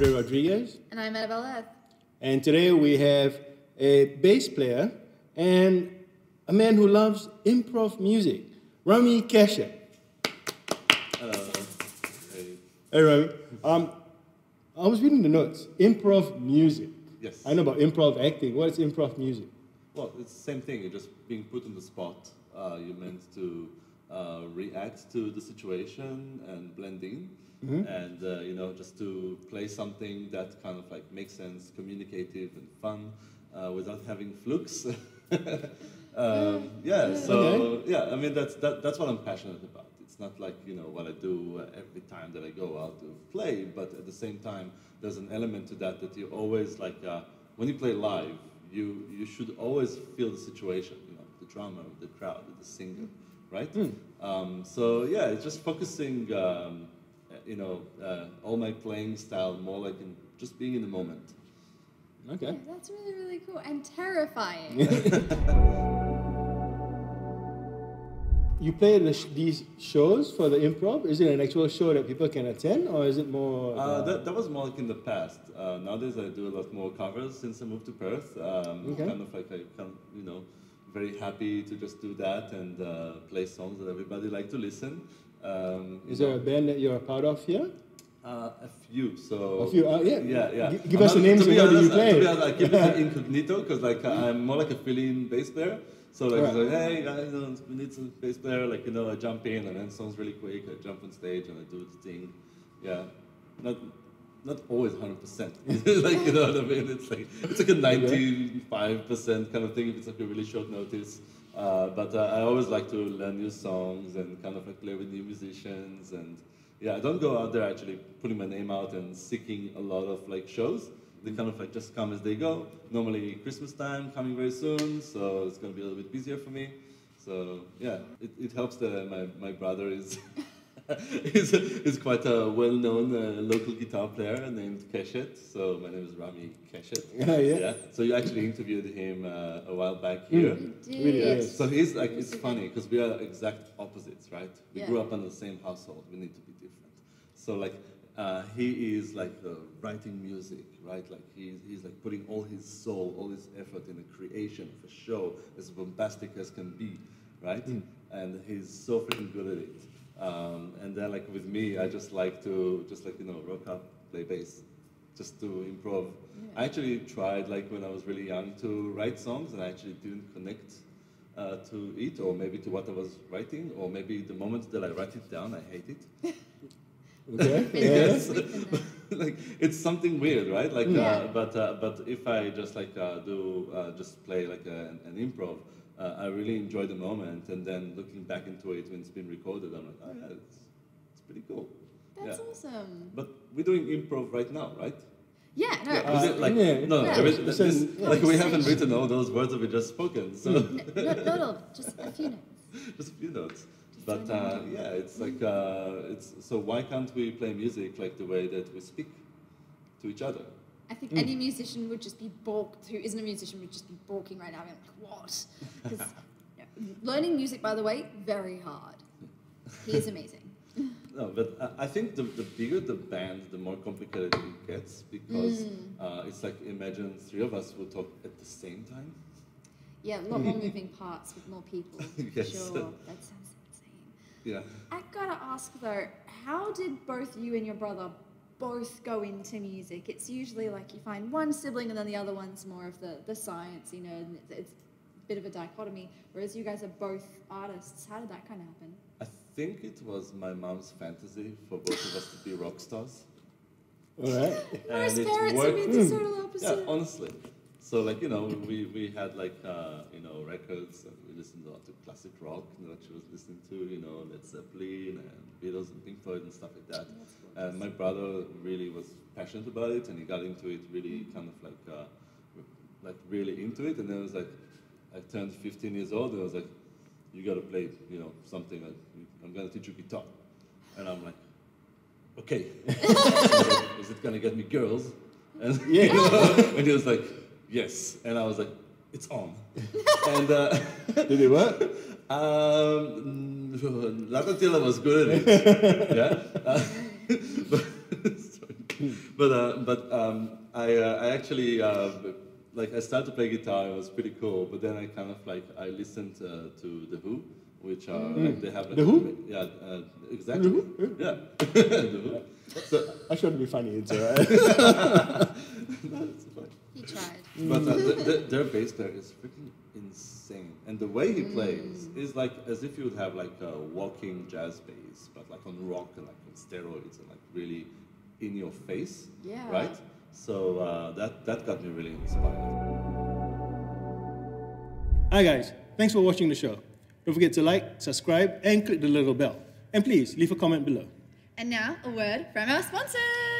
Rodrigues. And I'm Annabelle. And today we have a bass player and a man who loves improv music, Rummy Keshet. Hello. Hey. Hey, Rummy. I was reading the notes. Improv music. Yes. I know about improv acting. What is improv music? Well, it's the same thing. You're just being put on the spot. You're meant to react to the situation and blend in. Mm-hmm. And, just to play something that kind of like makes sense, communicative and fun without having flukes. I mean, that's what I'm passionate about. It's not like, what I do every time that I go out to play, but at the same time, there's an element to that you always like, when you play live, you should always feel the situation, the drummer, the crowd, the singer, right? It's just focusing, all my playing style more like in just being in the moment. Okay. Yeah, that's really, really cool and terrifying. You play these shows for the improv? Is it an actual show that people can attend, or is it more... That was more like in the past. Nowadays I do a lot more covers since I moved to Perth. Kind of like very happy to just do that and play songs that everybody like to listen. Is there a band that you're a part of here? A few. So a few. Yeah. Give us the names of what you play. To be honest, I keep it incognito because I'm more like a fill-in bass player. So like, hey guys, we need some bass player. Like I jump in and then songs really quick. I jump on stage and I do the thing. Yeah, not always 100%. Like what I mean? It's like a 95% kind of thing if it's like a really short notice. But I always like to learn new songs and kind of like play with new musicians. And yeah, I don't go out there actually putting my name out and seeking a lot of like shows. They kind of like just come as they go. Normally Christmas time coming very soon, so it's going to be a little bit busier for me. So yeah, it helps that my brother is is quite a well-known local guitar player named Keshet. So my name is Rummy Keshet. Yeah. So you actually interviewed him a while back here. Yes. So he's like, it's funny because we are exact opposites, right? We grew up in the same household. We need to be different. So like he is like writing music, right? Like he's like putting all his soul, all his effort in the creation of a show as bombastic as can be, right? And he's so freaking good at it. And then like with me, I just like to rock up, play bass, just to improv. Yeah. I actually tried like when I was really young to write songs and I actually didn't connect to it or maybe to what I was writing or maybe the moment that I write it down, I hate it. Okay. Yes. Like it's something weird, right? Like, but if I just like just play like an improv, I really enjoy the moment, and then looking back into it when it's been recorded, I'm like, oh yeah, it's pretty cool. That's awesome. But we're doing improv right now, right? Yeah, no. Like we haven't written all those words that we just spoken. So not all, just a few notes. Just a few notes. But it's like so why can't we play music like the way that we speak to each other? I think any musician would just be balked, who isn't a musician would just be balking right now, being like, what? Because learning music, by the way, very hard. He is amazing. No, but I think the bigger the band, the more complicated it gets, because it's like, imagine three of us will talk at the same time. Yeah, a lot more moving parts with more people. Yes. Sure, that sounds insane. Yeah. I gotta ask though, how did both you and your brother both go into music? It's usually like you find one sibling and then the other one's more of the science, and it's a bit of a dichotomy, whereas you guys are both artists. How did that kind of happen? I think it was my mom's fantasy for both of us to be rock stars. All right. Most parents would be the total opposite. Yeah, honestly. So like, we had like, records, and we listened a lot to classic rock, that she was listening to, Led Zeppelin and Beatles and Pink Floyd and stuff like that. And my brother really was passionate about it, and he got into it really kind of like really into it. And then it was like, I turned 15 years old, and I was like, you got to play, something. Like, I'm going to teach you guitar. And I'm like, okay. Is it going to get me girls? And, and he was like, yes. And I was like, it's on. And did it work? Not until I was good at it. Yeah. I actually like I started to play guitar. It was pretty cool. But then I kind of like I listened to the Who, which are like they have like The Who? Yeah, exactly. The Who? Yeah, the Who. So, I shouldn't be funny. It's alright. no, it's fine. He tried. But their bass player is freaking insane, and the way he plays is like as if you would have like a walking jazz bass, but like on rock and like on steroids and like really in your face, Yeah. right? So that got me really inspired. Hi guys, thanks for watching the show. Don't forget to like, subscribe, and click the little bell. And please leave a comment below. And now, a word from our sponsors.